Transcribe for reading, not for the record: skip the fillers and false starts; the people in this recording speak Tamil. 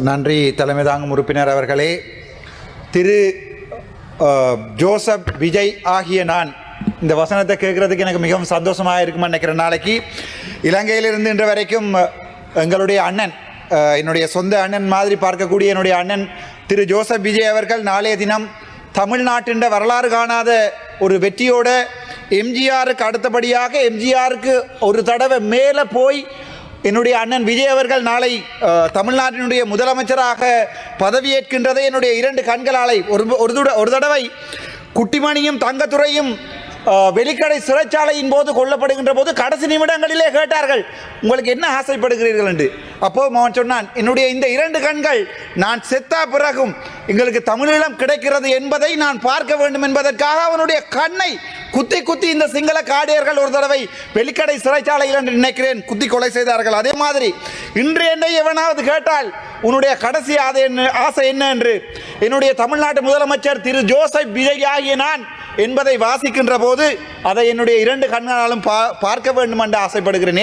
நன்றி தலைமை தாங்கும் உறுப்பினர் அவர்களே. திரு ஜோசப் விஜய் ஆகிய நான் இந்த வசனத்தை கேட்குறதுக்கு எனக்கு மிகவும் சந்தோஷமாக இருக்குமா நினைக்கிறேன். நாளைக்கு இலங்கையிலிருந்து இன்று வரைக்கும் எங்களுடைய அண்ணன், என்னுடைய சொந்த அண்ணன் மாதிரி பார்க்கக்கூடிய என்னுடைய அண்ணன் திரு ஜோசப் விஜய் அவர்கள் நாளைய தினம் தமிழ்நாட்டின் வரலாறு காணாத ஒரு வெற்றியோட எம்ஜிஆருக்கு அடுத்தபடியாக எம்ஜிஆருக்கு ஒரு தடவை மேலே போய் என்னுடைய அண்ணன் விஜய் அவர்கள் நாளை தமிழ்நாட்டினுடைய முதலமைச்சராக பதவியேற்கின்றதை என்னுடைய இரண்டு கண்களாலை ஒரு தடவை குட்டிமணியும் தங்கத்துறையும் வெளிக்கடை சிறைச்சாலையின் போது கொல்லப்படுகின்ற போது கடைசி நிமிடங்களிலே கேட்டார்கள், உங்களுக்கு என்ன ஆசைப்படுகிறீர்கள் என்று. அப்போ அவன் சொன்னான், என்னுடைய இந்த இரண்டு கண்கள் நான் செத்தா பிறகும் எங்களுக்கு தமிழீழம் கிடைக்கிறது என்பதை நான் பார்க்க வேண்டும் என்பதற்காக அவனுடைய கண்ணை குத்தி குத்தி இந்த சிங்கள காடியர்கள் ஒரு தடவை வெளிக்கடை சிறைச்சாலையில் என்று நினைக்கிறேன் குத்தி கொலை செய்தார்கள். அதே மாதிரி இன்று என்னை எவனாவது கேட்டால் உன்னுடைய கடைசி ஆசை என்ன என்று என்னுடைய தமிழ்நாட்டு முதலமைச்சர் திரு ஜோசப் விஜய் ஆகிய நான் என்பதை வாசிக்கின்ற போது அதை என்னுடைய இரண்டு கண்களாலும் பார்க்க வேண்டும் என்று ஆசைப்படுகிறேன்.